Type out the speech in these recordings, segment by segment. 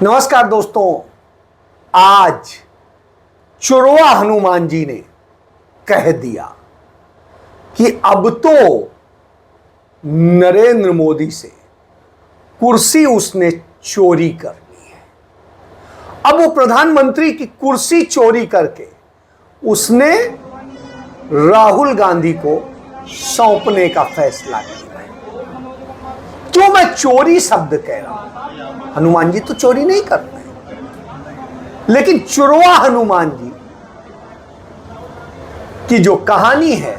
नमस्कार दोस्तों, आज चुरवा हनुमान जी ने कह दिया कि अब तो नरेंद्र मोदी से कुर्सी उसने चोरी कर ली है। अब वो प्रधानमंत्री की कुर्सी चोरी करके उसने राहुल गांधी को सौंपने का फैसला किया है। क्यों मैं चोरी शब्द कह रहा हूं? हनुमान जी तो चोरी नहीं करते हैं, लेकिन चुरवा हनुमान जी की जो कहानी है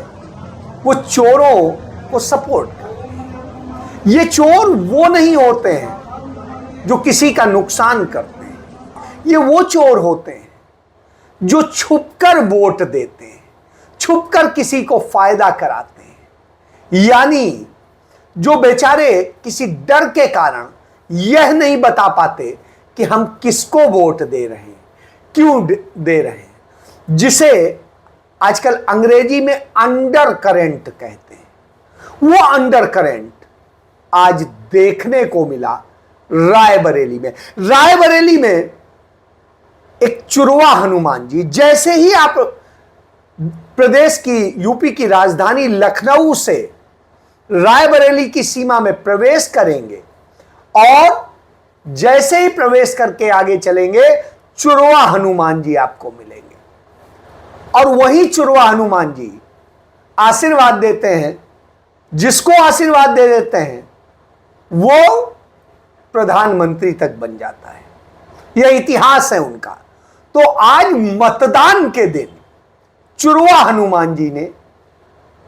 वो चोरों को सपोर्ट करती है। ये चोर वो नहीं होते हैं जो किसी का नुकसान करते हैं, ये वो चोर होते हैं जो छुपकर वोट देते हैं, छुपकर किसी को फायदा कराते हैं। यानी जो बेचारे किसी डर के कारण यह नहीं बता पाते कि हम किसको वोट दे रहे हैं, क्यों दे रहे हैं, जिसे आजकल अंग्रेजी में अंडर करेंट कहते हैं, वो अंडर करेंट आज देखने को मिला रायबरेली में। रायबरेली में एक चुरवा हनुमान जी, जैसे ही आप प्रदेश की यूपी की राजधानी लखनऊ से रायबरेली की सीमा में प्रवेश करेंगे और जैसे ही प्रवेश करके आगे चलेंगे चुरवा हनुमान जी आपको मिलेंगे। और वही चुरवा हनुमान जी आशीर्वाद देते हैं, जिसको आशीर्वाद दे देते हैं वो प्रधानमंत्री तक बन जाता है। यह इतिहास है उनका। तो आज मतदान के दिन चुरवा हनुमान जी ने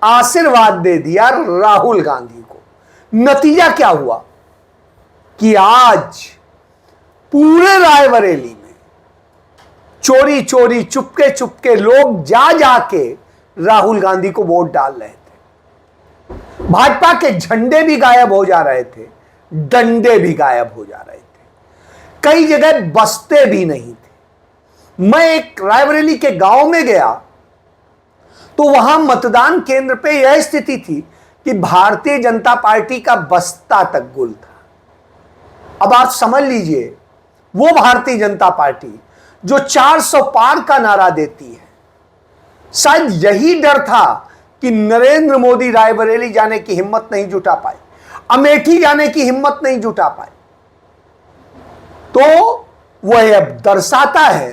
आशीर्वाद दे दिया राहुल गांधी को। नतीजा क्या हुआ कि आज पूरे रायबरेली में चोरी चोरी चुपके चुपके लोग जा जाके राहुल गांधी को वोट डाल रहे थे। भाजपा के झंडे भी गायब हो जा रहे थे, डंडे भी गायब हो जा रहे थे, कई जगह बस्ते भी नहीं थे। मैं एक रायबरेली के गांव में गया तो वहां मतदान केंद्र पे यह स्थिति थी कि भारतीय जनता पार्टी का बस्ता तक गुल था। अब आप समझ लीजिए, वो भारतीय जनता पार्टी जो 400 पार का नारा देती है, शायद यही डर था कि नरेंद्र मोदी रायबरेली जाने की हिम्मत नहीं जुटा पाए, अमेठी जाने की हिम्मत नहीं जुटा पाए। तो वह अब दर्शाता है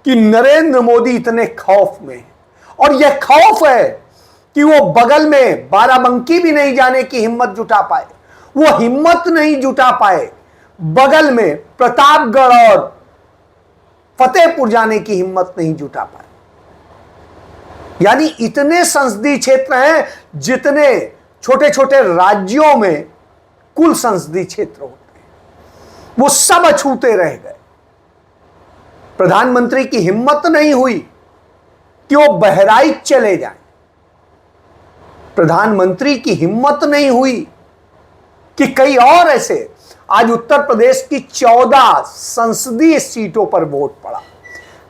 कि नरेंद्र मोदी इतने खौफ में है। और यह खौफ है कि वो बगल में बाराबंकी भी नहीं जाने की हिम्मत जुटा पाए, वो हिम्मत नहीं जुटा पाए बगल में प्रतापगढ़ और फतेहपुर जाने की हिम्मत नहीं जुटा पाए। यानी इतने संसदीय क्षेत्र हैं जितने छोटे छोटे राज्यों में कुल संसदीय क्षेत्र होते हैं, वो सब अछूते रह गए। प्रधानमंत्री की हिम्मत नहीं हुई कि वो बहराइच चले जाएं, प्रधानमंत्री की हिम्मत नहीं हुई कि कई और ऐसे, आज उत्तर प्रदेश की 14 संसदीय सीटों पर वोट पड़ा,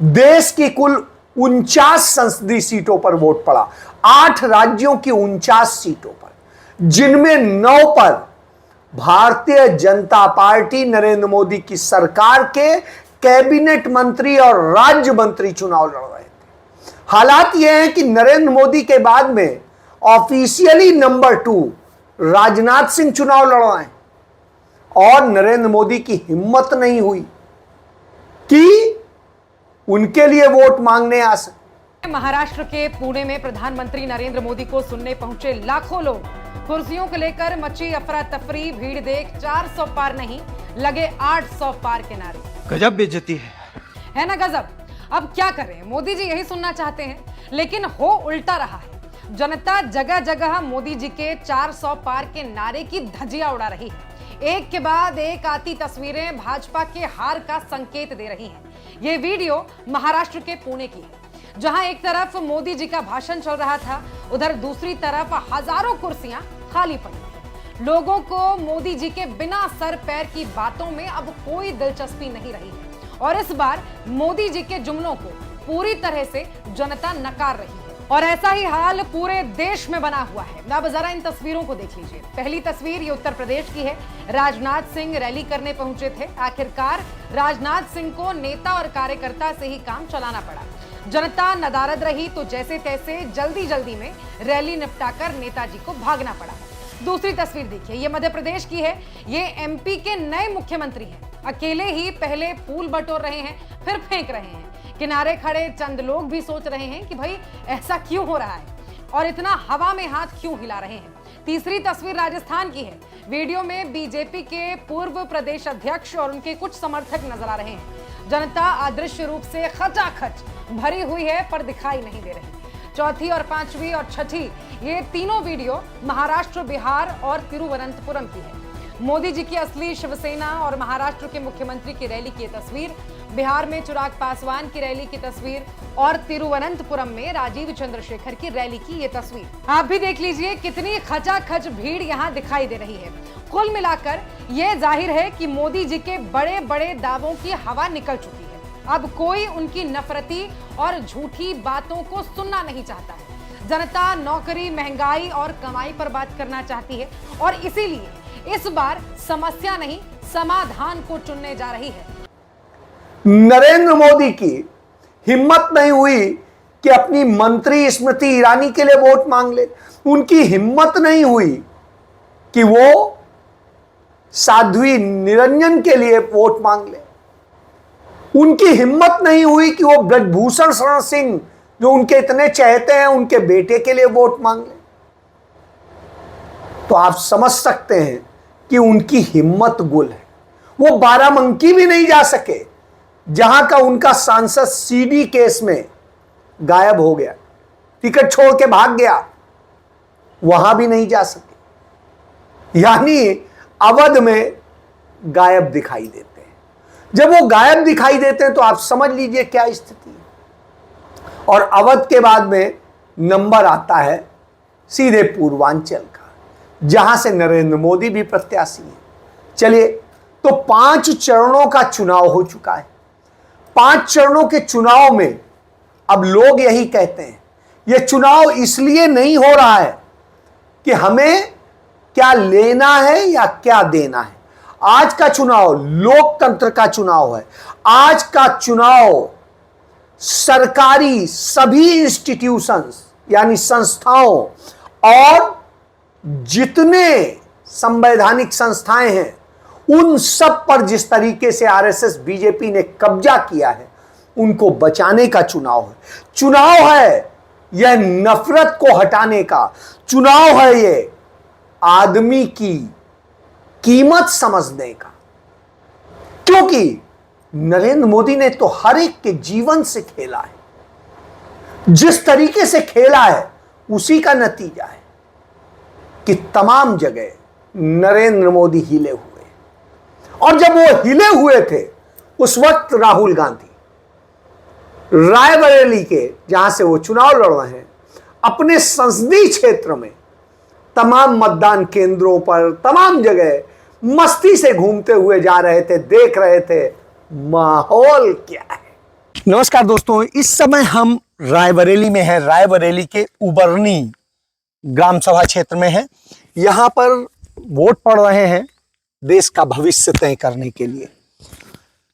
देश की कुल 49 संसदीय सीटों पर वोट पड़ा, 8 राज्यों की 49 सीटों पर, जिनमें 9 पर भारतीय जनता पार्टी नरेंद्र मोदी की सरकार के कैबिनेट मंत्री और राज्य मंत्री चुनाव लड़ रहे थे। हालात यह है कि नरेंद्र मोदी के बाद में ऑफिशियली नंबर 2 राजनाथ सिंह चुनाव लड़ रहे हैं और नरेंद्र मोदी की हिम्मत नहीं हुई कि उनके लिए वोट मांगने आ सके। महाराष्ट्र के पुणे में प्रधानमंत्री नरेंद्र मोदी को सुनने पहुंचे लाखों लोग। कुर्सियों को लेकर मची अफरा तफरी, भीड़ देख 400 पार नहीं लगे 800 पार के नारे। गजब बेइज्जती है ना गजब। अब क्या करें, मोदी जी यही सुनना चाहते हैं, लेकिन हो उल्टा रहा है। जनता जगह जगह मोदी जी के 400 पार के नारे की धज्जियां उड़ा रही है। एक के बाद एक आती तस्वीरें भाजपा के हार का संकेत दे रही हैं। ये वीडियो महाराष्ट्र के पुणे की है, जहां एक तरफ मोदी जी का भाषण चल रहा था, उधर दूसरी तरफ हजारों कुर्सियां खाली पड़ी। लोगों को मोदी जी के बिना सर पैर की बातों में अब कोई दिलचस्पी नहीं रही है और इस बार मोदी जी के जुमलों को पूरी तरह से जनता नकार रही है। और ऐसा ही हाल पूरे देश में बना हुआ है। अब जरा इन तस्वीरों को देख लीजिए। पहली तस्वीर ये उत्तर प्रदेश की है। राजनाथ सिंह रैली करने पहुंचे थे। आखिरकार राजनाथ सिंह को नेता और कार्यकर्ता से ही काम चलाना पड़ा। जनता नदारद रही तो जैसे तैसे जल्दी जल्दी में रैली निपटाकर नेताजी को भागना पड़ा। दूसरी तस्वीर देखिए, ये मध्य प्रदेश की है। ये एमपी के नए मुख्यमंत्री हैं। अकेले ही पहले फूल बटोर रहे हैं, फिर फेंक रहे हैं। किनारे खड़े चंद लोग भी सोच रहे हैं कि भाई ऐसा क्यों हो रहा है और इतना हवा में हाथ क्यों हिला रहे हैं। तीसरी तस्वीर राजस्थान की है। वीडियो में बीजेपी के पूर्व प्रदेश अध्यक्ष और उनके कुछ समर्थक नजर आ रहे हैं। जनता अदृश्य रूप से खचाखच भरी हुई है पर दिखाई नहीं दे रही। चौथी और पांचवी और छठी ये तीनों वीडियो महाराष्ट्र, बिहार और तिरुवनंतपुरम की है। मोदी जी की असली शिवसेना और महाराष्ट्र के मुख्यमंत्री की रैली की तस्वीर, बिहार में चिराग पासवान की रैली की तस्वीर और तिरुवनंतपुरम में राजीव चंद्रशेखर की रैली की ये तस्वीर। आप भी देख लीजिए कितनी खचाखच भीड़ यहाँ दिखाई दे रही है। कुल मिलाकर ये जाहिर है कि मोदी जी के बड़े बड़े दावों की हवा निकल चुकी है। अब कोई उनकी नफरती और झूठी बातों को सुनना नहीं चाहता है। जनता नौकरी, महंगाई और कमाई पर बात करना चाहती है और इसीलिए इस बार समस्या नहीं समाधान को चुनने जा रही है। नरेंद्र मोदी की हिम्मत नहीं हुई कि अपनी मंत्री स्मृति ईरानी के लिए वोट मांग ले। उनकी हिम्मत नहीं हुई कि वो साध्वी निरंजन के लिए वोट मांग ले। उनकी हिम्मत नहीं हुई कि वो ब्रजभूषण शरण सिंह जो उनके इतने चहेते हैं उनके बेटे के लिए वोट मांग ले। तो आप समझ सकते हैं कि उनकी हिम्मत गुल है। वो बाराबंकी भी नहीं जा सके जहां का उनका सांसद सीडी केस में गायब हो गया, टिकट छोड़ के भाग गया, वहां भी नहीं जा सके। यानी अवध में गायब दिखाई देते हैं। जब वो गायब दिखाई देते हैं तो आप समझ लीजिए क्या स्थिति है। और अवध के बाद में नंबर आता है सीधे पूर्वांचल का, जहां से नरेंद्र मोदी भी प्रत्याशी हैं। चलिए, तो 5 चरणों का चुनाव हो चुका है। 5 चरणों के चुनाव में अब लोग यही कहते हैं, यह चुनाव इसलिए नहीं हो रहा है कि हमें क्या लेना है या क्या देना है। आज का चुनाव लोकतंत्र का चुनाव है। आज का चुनाव सरकारी सभी इंस्टीट्यूशंस यानी संस्थाओं और जितने संवैधानिक संस्थाएं हैं उन सब पर जिस तरीके से आरएसएस बीजेपी ने कब्जा किया है उनको बचाने का चुनाव है। चुनाव है यह नफरत को हटाने का। चुनाव है ये आदमी की कीमत समझने का। क्योंकि नरेंद्र मोदी ने तो हर एक के जीवन से खेला है। जिस तरीके से खेला है उसी का नतीजा है कि तमाम जगह नरेंद्र मोदी हिले हुए। और जब वो हिले हुए थे उस वक्त राहुल गांधी रायबरेली के, जहां से वो चुनाव लड़ रहे हैं, अपने संसदीय क्षेत्र में तमाम मतदान केंद्रों पर तमाम जगह मस्ती से घूमते हुए जा रहे थे, देख रहे थे माहौल क्या है। नमस्कार दोस्तों, इस समय हम रायबरेली में हैं। रायबरेली के उबरनी ग्राम सभा क्षेत्र में हैं। यहां पर वोट पड़ रहे हैं देश का भविष्य तय करने के लिए।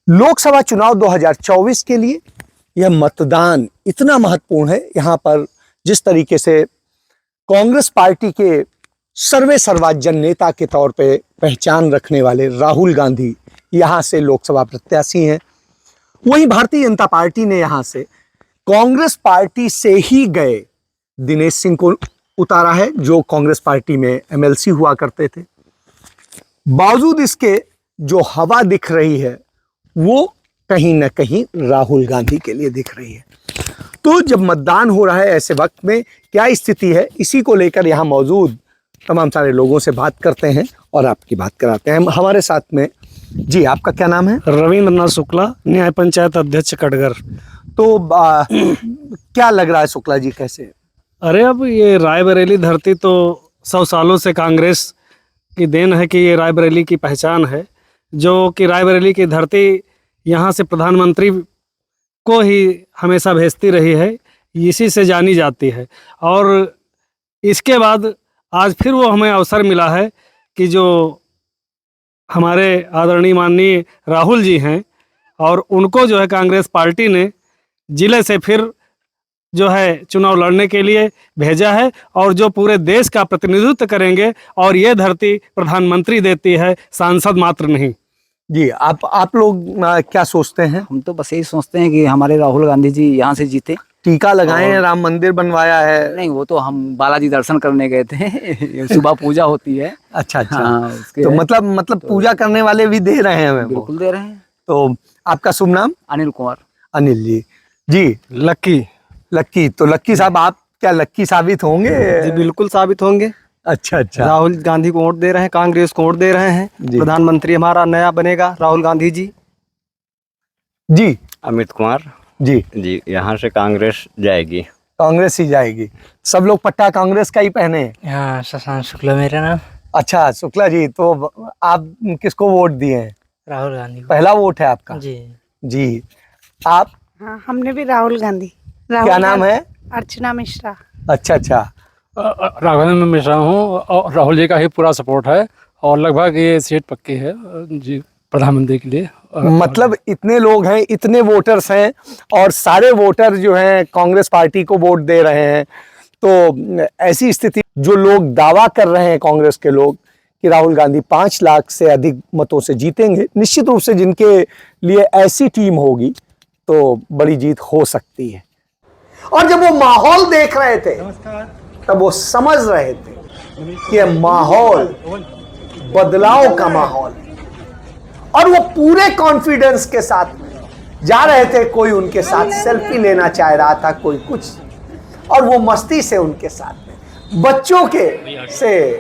लोकसभा चुनाव 2024 के लिए यह मतदान इतना महत्वपूर्ण है। यहाँ पर जिस तरीके से कांग्रेस पार्टी के सर्वे सर्वा जन नेता के तौर पे पहचान रखने वाले राहुल गांधी यहाँ से लोकसभा प्रत्याशी हैं, वहीं भारतीय जनता पार्टी ने यहाँ से कांग्रेस पार्टी से ही गए दिनेश सिंह को उतारा है, जो कांग्रेस पार्टी में एमएलसी हुआ करते थे। बावजूद इसके जो हवा दिख रही है वो कहीं ना कहीं राहुल गांधी के लिए दिख रही है। तो जब मतदान हो रहा है ऐसे वक्त में क्या स्थिति है, इसी को लेकर यहाँ मौजूद तमाम सारे लोगों से बात करते हैं और आपकी बात कराते हैं। हमारे साथ में जी, आपका क्या नाम है? रविंद्रनाथ शुक्ला, न्याय पंचायत अध्यक्ष कटघर। तो क्या लग रहा है शुक्ला जी, कैसे? अरे अब ये रायबरेली धरती तो 100 सालों से कांग्रेस की देन है कि ये रायबरेली की पहचान है, जो कि रायबरेली की धरती यहाँ से प्रधानमंत्री को ही हमेशा भेजती रही है। इसी से जानी जाती है। और इसके बाद आज फिर वो हमें अवसर मिला है कि जो हमारे आदरणीय माननीय राहुल जी हैं और उनको जो है कांग्रेस पार्टी ने जिले से फिर जो है चुनाव लड़ने के लिए भेजा है, और जो पूरे देश का प्रतिनिधित्व करेंगे, और ये धरती प्रधानमंत्री देती है, सांसद मात्र नहीं। जी, आप लोग क्या सोचते हैं? हम तो बस यही सोचते हैं कि हमारे राहुल गांधी जी यहाँ से जीते। टीका लगाए हैं, राम मंदिर बनवाया है। नहीं, वो तो हम बालाजी दर्शन करने गए थे सुबह पूजा होती है। अच्छा अच्छा। हाँ, तो मतलब पूजा करने वाले भी दे रहे हैं हमें वो। बिल्कुल दे रहे हैं। तो आपका शुभ नाम? अनिल कुमार। अनिल जी। जी, लक्की। तो लक्की साहब, आप क्या लक्की साबित होंगे? जी बिल्कुल साबित होंगे। अच्छा अच्छा। राहुल गांधी को वोट दे रहे हैं, कांग्रेस को वोट दे रहे हैं। जी। प्रधानमंत्री हमारा नया बनेगा राहुल गांधी जी। जी अमित कुमार जी, यहाँ से कांग्रेस जाएगी। कांग्रेस ही जाएगी। सब लोग पट्टा कांग्रेस का ही पहने हैं। हाँ, शशांक शुक्ला मेरा नाम। अच्छा शुक्ला जी, तो आप किसको वोट दिए हैं? राहुल गांधी को। पहला वोट है आपका? जी। जी, आप? हाँ, हमने भी राहुल गांधी। क्या नाम है? अर्चना मिश्रा। अच्छा अच्छा। राघवेंद्र मिश्रा हूँ और राहुल जी का ही पूरा सपोर्ट है और लगभग ये सीट पक्की है जी प्रधानमंत्री के लिए। मतलब इतने लोग हैं, इतने वोटर्स हैं और सारे वोटर जो हैं कांग्रेस पार्टी को वोट दे रहे हैं, तो ऐसी स्थिति जो लोग दावा कर रहे हैं कांग्रेस के लोग कि राहुल गांधी 5 लाख से अधिक मतों से जीतेंगे, निश्चित रूप से जिनके लिए ऐसी टीम होगी तो बड़ी जीत हो सकती है। और जब वो माहौल देख रहे थे तब वो समझ रहे थे कि यह माहौल बदलाव का माहौल है, और वो पूरे कॉन्फिडेंस के साथ जा रहे थे। कोई उनके साथ सेल्फी लेना चाह रहा था, कोई कुछ, और वो मस्ती से उनके साथ में बच्चों के से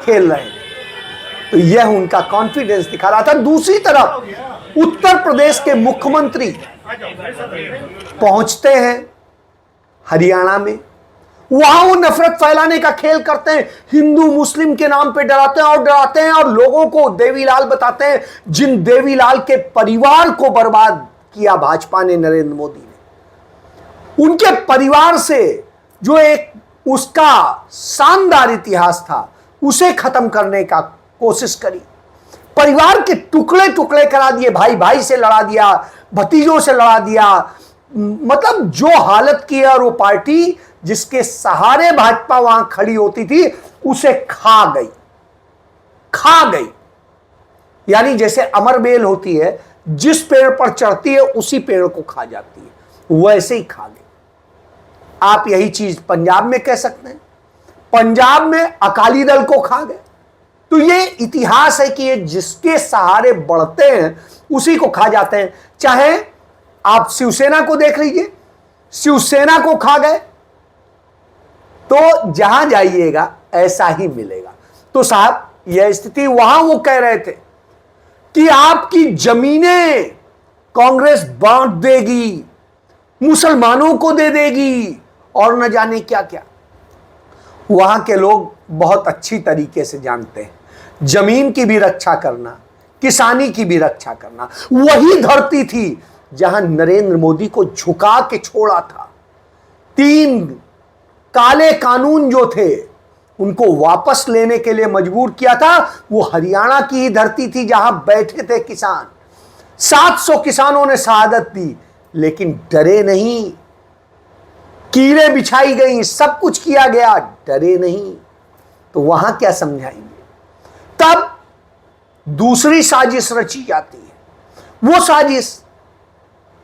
खेल रहे थे। तो यह उनका कॉन्फिडेंस दिखा रहा था। दूसरी तरफ उत्तर प्रदेश के मुख्यमंत्री पहुंचते हैं हरियाणा में, वहां वो नफरत फैलाने का खेल करते हैं, हिंदू मुस्लिम के नाम पे डराते हैं और लोगों को देवीलाल बताते हैं, जिन देवीलाल के परिवार को बर्बाद किया भाजपा ने, नरेंद्र मोदी ने। उनके परिवार से जो एक उसका शानदार इतिहास था उसे खत्म करने का कोशिश करी। परिवार के टुकड़े टुकड़े करा दिए, भाई भाई से लड़ा दिया, भतीजों से लड़ा दिया। मतलब जो हालत की है, और वो पार्टी जिसके सहारे भाजपा वहां खड़ी होती थी उसे खा गई। यानी जैसे अमर बेल होती है, जिस पेड़ पर चढ़ती है उसी पेड़ को खा जाती है, वैसे ही खा गई। आप यही चीज पंजाब में कह सकते हैं। पंजाब में अकाली दल को खा गए। तो ये इतिहास है कि ये जिसके सहारे बढ़ते हैं उसी को खा जाते हैं। चाहे आप शिवसेना को देख लीजिए, शिवसेना को खा गए, तो जहां जाइएगा ऐसा ही मिलेगा। तो साहब यह स्थिति, वहां वो कह रहे थे कि आपकी जमीनें कांग्रेस बांट देगी, मुसलमानों को दे देगी, और न जाने क्या क्या। वहां के लोग बहुत अच्छी तरीके से जानते हैं जमीन की भी रक्षा करना, किसानी की भी रक्षा करना। वही धरती थी जहां नरेंद्र मोदी को झुका के छोड़ा था। 3 काले कानून जो थे उनको वापस लेने के लिए मजबूर किया था। वो हरियाणा की ही धरती थी जहां बैठे थे किसान। 700 किसानों ने शहादत दी, लेकिन डरे नहीं। कीड़े बिछाई गई, सब कुछ किया गया, डरे नहीं। तो वहां क्या समझाएंगे? तब दूसरी साजिश रची जाती है। वो साजिश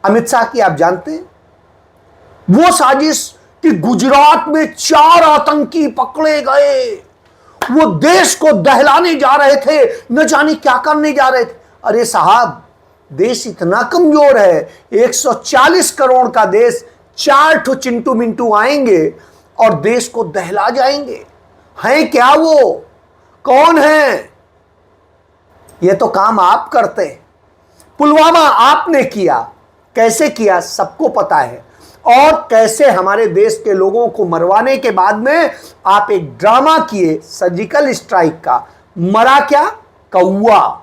अमित शाह की आप जानते हैं। वो साजिश कि गुजरात में 4 आतंकी पकड़े गए, वो देश को दहलाने जा रहे थे, न जाने क्या करने जा रहे थे। अरे साहब, देश इतना कमजोर है, 140 करोड़ का देश, 4 ठो चिंटू मिंटू आएंगे और देश को दहला जाएंगे। हैं क्या वो? कौन है? ये तो काम आप करते हैं। पुलवामा आपने किया, कैसे किया सबको पता है। और कैसे हमारे देश के लोगों को मरवाने के बाद में आप एक ड्रामा किए सर्जिकल स्ट्राइक का। मरा क्या? कौवा।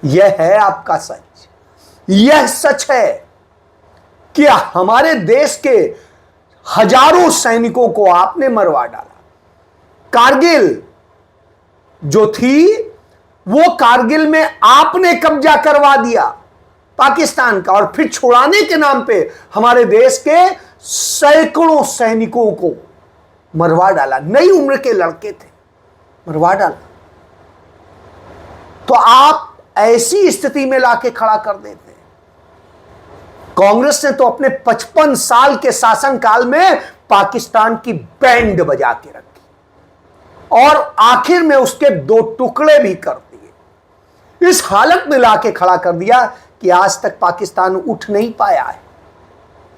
यह है आपका सच, यह सच है। कि हमारे देश के हजारों सैनिकों को आपने मरवा डाला। कारगिल जो थी वो कारगिल में आपने कब्जा करवा दिया पाकिस्तान का, और फिर छुड़ाने के नाम पे हमारे देश के सैकड़ों सैनिकों को मरवा डाला। नई उम्र के लड़के थे, मरवा डाला। तो आप ऐसी स्थिति में लाके खड़ा कर देते हैं। कांग्रेस ने तो अपने 55 साल के शासनकाल में पाकिस्तान की बैंड बजा के रखी और आखिर में उसके 2 टुकड़े भी कर दिए। इस हालत में लाके खड़ा कर दिया कि आज तक पाकिस्तान उठ नहीं पाया है।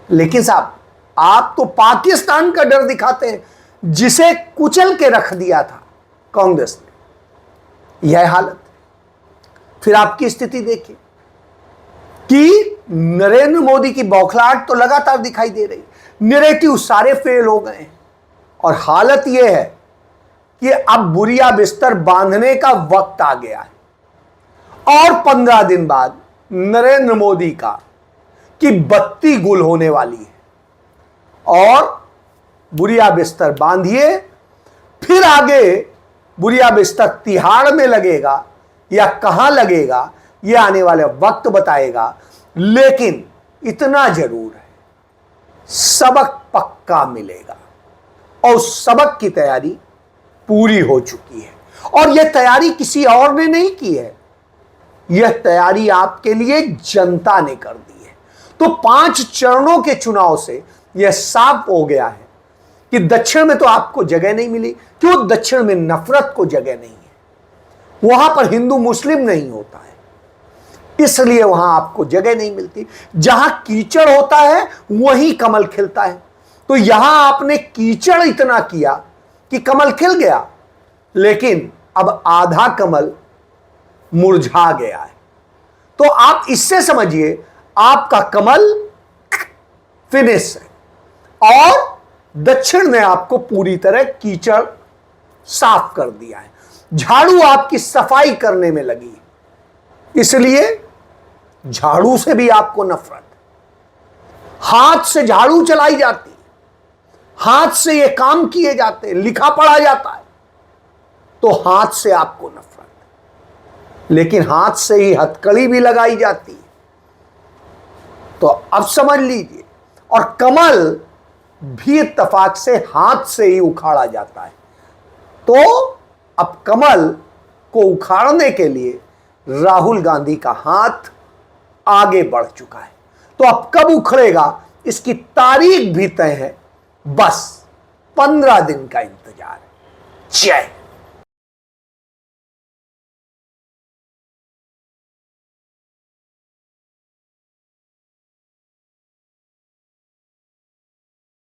लेकिन साहब, आप तो पाकिस्तान का डर दिखाते हैं जिसे कुचल के रख दिया था कांग्रेस ने। यह हालत। फिर आपकी स्थिति देखिए कि नरेंद्र मोदी की बौखलाहट तो लगातार दिखाई दे रही, नैरेटिव सारे फेल हो गए हैं और हालत यह है कि अब बुरिया बिस्तर बांधने का वक्त आ गया है और 15 दिन बाद नरेंद्र मोदी का की बत्ती गुल होने वाली है और बुरिया बिस्तर बांधिए। फिर आगे बुरिया बिस्तर तिहाड़ में लगेगा या कहां लगेगा यह आने वाले वक्त बताएगा। लेकिन इतना जरूर है, सबक पक्का मिलेगा और उस सबक की तैयारी पूरी हो चुकी है। और यह तैयारी किसी और ने नहीं की है, यह तैयारी आपके लिए जनता ने कर दी है। तो 5 चरणों के चुनाव से यह साफ हो गया है कि दक्षिण में तो आपको जगह नहीं मिली। क्यों? दक्षिण में नफरत को जगह नहीं है, वहां पर हिंदू मुस्लिम नहीं होता है, इसलिए वहां आपको जगह नहीं मिलती। जहां कीचड़ होता है वहीं कमल खिलता है। तो यहां आपने कीचड़ इतना किया कि कमल खिल गया, लेकिन अब आधा कमल मुरझा गया है। तो आप इससे समझिए आपका कमल फिनिश है और दक्षिण ने आपको पूरी तरह कीचड़ साफ कर दिया है। झाड़ू आपकी सफाई करने में लगी, इसलिए झाड़ू से भी आपको नफरत। हाथ से झाड़ू चलाई जाती, हाथ से ये काम किए जाते, लिखा पढ़ा जाता है, तो हाथ से आपको नफरत। लेकिन हाथ से ही हथकड़ी भी लगाई जाती है, तो अब समझ लीजिए। और कमल भी इत्तेफाक से हाथ से ही उखाड़ा जाता है। तो अब कमल को उखाड़ने के लिए राहुल गांधी का हाथ आगे बढ़ चुका है। तो अब कब उखड़ेगा इसकी तारीख भी तय है, बस 15 दिन का इंतजार है। जय